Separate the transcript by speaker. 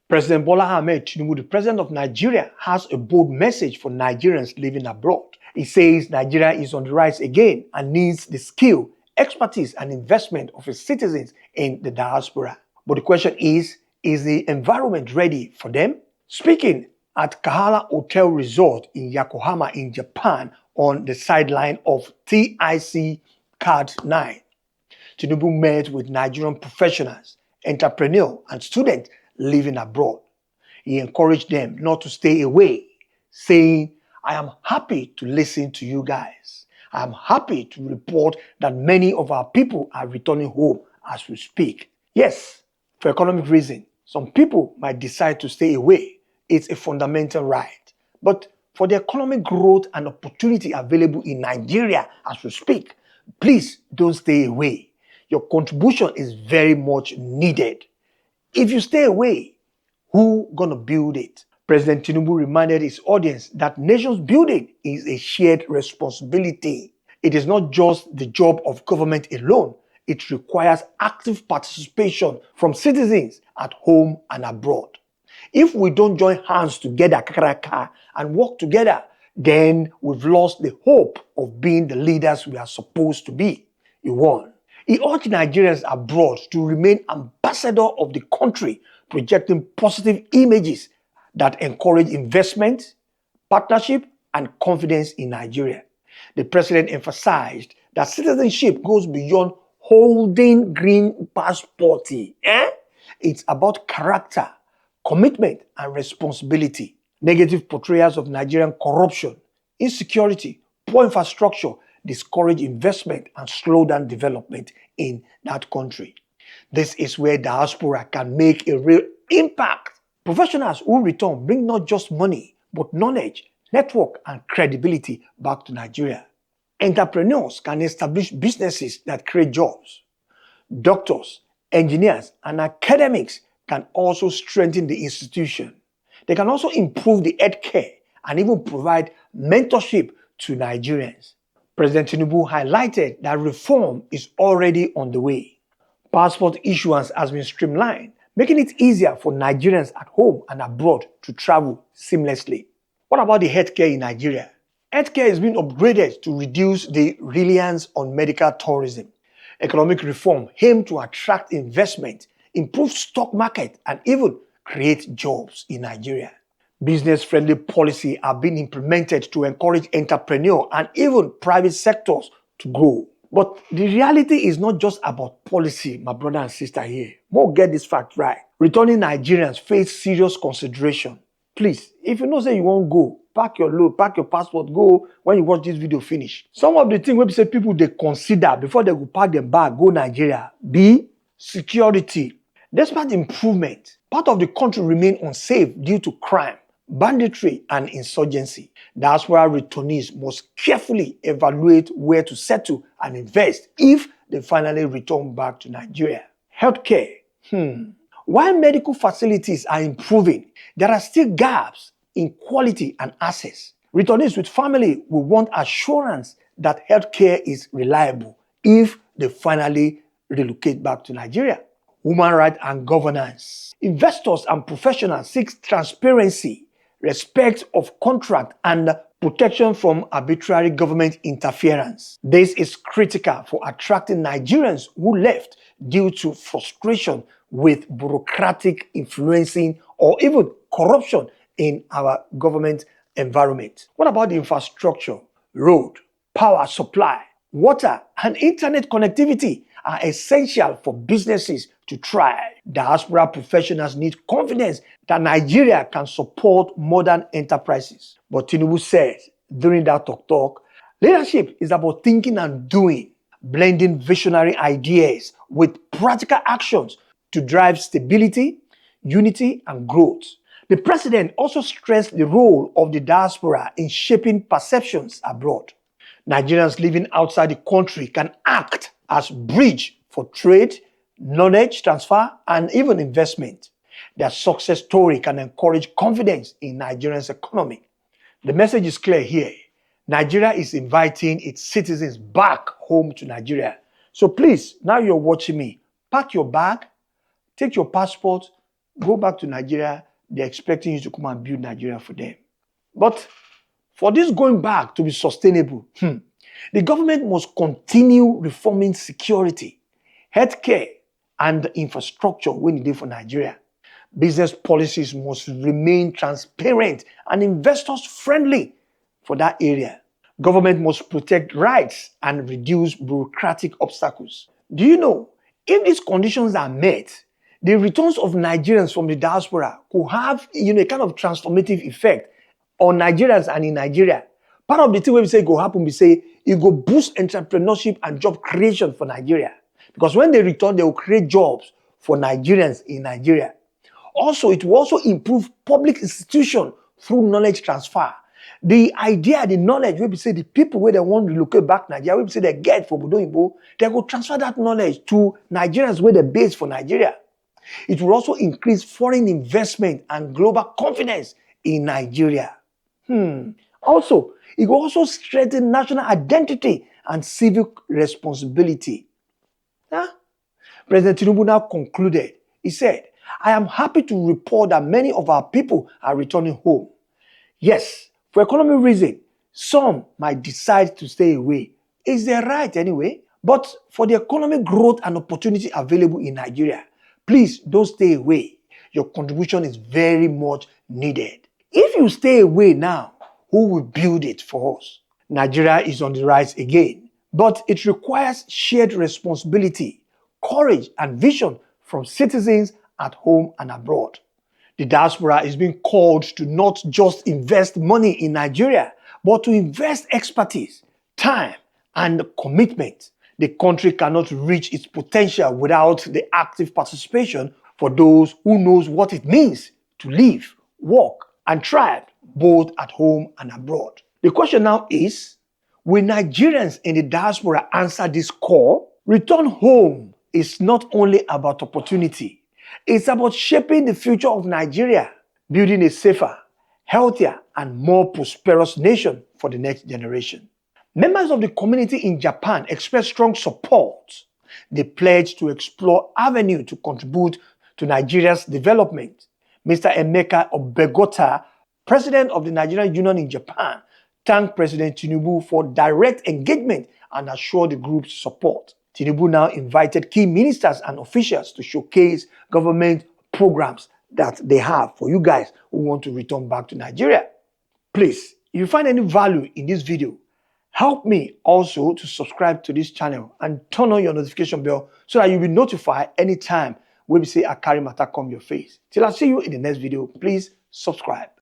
Speaker 1: President Bola Tinubu, the president of Nigeria, has a bold message for Nigerians living abroad. He says Nigeria is on the rise again and needs the skill, expertise, and investment of its citizens in the diaspora. But the question is the environment ready for them? Speaking at Kahala Hotel Resort in Yokohama in Japan on the sideline of TIC Card 9, Tinubu met with Nigerian professionals, entrepreneurs, and students living abroad. He encouraged them not to stay away, saying, "I am happy to listen to you guys. I am happy to report that many of our people are returning home as we speak." Yes, for economic reasons, some people might decide to stay away. It's a fundamental right. But for the economic growth and opportunity available in Nigeria as we speak, please don't stay away. Your contribution is very much needed. If you stay away, who's gonna build it? President Tinubu reminded his audience that nations building is a shared responsibility. It is not just the job of government alone. It requires active participation from citizens at home and abroad. If we don't join hands together, kakaraka, and work together, then we've lost the hope of being the leaders we are supposed to be. He warned. He urged Nigerians abroad to remain ambassador of the country, projecting positive images that encourage investment, partnership, and confidence in Nigeria. The president emphasized that citizenship goes beyond holding green passport. It's about character, commitment, and responsibility. Negative portrayals of Nigerian corruption, insecurity, poor infrastructure discourage investment and slow down development in that country. This is where diaspora can make a real impact. Professionals who return bring not just money, but knowledge, network, and credibility back to Nigeria. Entrepreneurs can establish businesses that create jobs. Doctors, engineers, and academics can also strengthen the institution. They can also improve the healthcare and even provide mentorship to Nigerians. President Tinubu highlighted that reform is already on the way. Passport issuance has been streamlined, making it easier for Nigerians at home and abroad to travel seamlessly. What about the healthcare in Nigeria? Healthcare is being upgraded to reduce the reliance on medical tourism. Economic reform aimed to attract investment, improve stock market, and even create jobs in Nigeria. Business-friendly policy are being implemented to encourage entrepreneurs and even private sectors to grow. But the reality is not just about policy, my brother and sister here. More get this fact right. Returning Nigerians face serious consideration. Please, if you know say you won't go, pack your load, pack your passport, go when you watch this video finish. Some of the things we say people they consider before they go pack them bag, go Nigeria, be security. Despite improvement, part of the country remain unsafe due to crime, banditry, and insurgency. That's why returnees must carefully evaluate where to settle and invest if they finally return back to Nigeria. Healthcare. While medical facilities are improving, there are still gaps in quality and access. Returnees with family will want assurance that healthcare is reliable if they finally relocate back to Nigeria. Human rights and governance. Investors and professionals seek transparency, respect of contract, and protection from arbitrary government interference. This is critical for attracting Nigerians who left due to frustration with bureaucratic influencing or even corruption in our government environment. What about the infrastructure? Road, power supply, water, and internet connectivity are essential for businesses to thrive. Diaspora professionals need confidence that Nigeria can support modern enterprises. But Tinubu says during that talk, leadership is about thinking and doing, blending visionary ideas with practical actions to drive stability, unity, and growth. The president also stressed the role of the diaspora in shaping perceptions abroad. Nigerians living outside the country can act as bridge for trade, knowledge transfer, and even investment. Their success story can encourage confidence in Nigeria's economy. The message is clear here. Nigeria is inviting its citizens back home to Nigeria. So please, now you're watching me, pack your bag, take your passport, go back to Nigeria, they're expecting you to come and build Nigeria for them. But for this going back to be sustainable, the government must continue reforming security, healthcare, and infrastructure when needed for Nigeria. Business policies must remain transparent and investors friendly for that area. Government must protect rights and reduce bureaucratic obstacles. Do you know, if these conditions are met, the returns of Nigerians from the diaspora could have a kind of transformative effect on Nigerians and in Nigeria. Part of the thing we say go happen, we say it go boost entrepreneurship and job creation for Nigeria. Because when they return, they will create jobs for Nigerians in Nigeria. Also, it will also improve public institution through knowledge transfer. The idea, the knowledge, we say the people where they want to relocate back Nigeria, we say they get for Budoyinbo, they go transfer that knowledge to Nigerians where they base for Nigeria. It will also increase foreign investment and global confidence in Nigeria. Also, it will also strengthen national identity and civic responsibility. President Tinubu now concluded. He said, I am happy to report that many of our people are returning home. Yes, for economic reasons, some might decide to stay away. It's their right anyway. But for the economic growth and opportunity available in Nigeria, please don't stay away. Your contribution is very much needed. If you stay away now, who will build it for us? Nigeria is on the rise again, but it requires shared responsibility, courage, and vision from citizens at home and abroad. The diaspora is being called to not just invest money in Nigeria, but to invest expertise, time, and commitment. The country cannot reach its potential without the active participation for those who knows what it means to live, work, and thrive both at home and abroad. The question now is, will Nigerians in the diaspora answer this call? Return home is not only about opportunity, it's about shaping the future of Nigeria, building a safer, healthier, and more prosperous nation for the next generation. Members of the community in Japan expressed strong support. They pledged to explore avenues to contribute to Nigeria's development. Mr. Emeka Obegota, president of the Nigerian Union in Japan, thanked President Tinubu for direct engagement and assured the group's support. Tinubu now invited key ministers and officials to showcase government programs that they have for you guys who want to return back to Nigeria. Please, if you find any value in this video, help me also to subscribe to this channel and turn on your notification bell so that you'll be notified anytime when we say I carry matter come your face. Till I see you in the next video, please subscribe.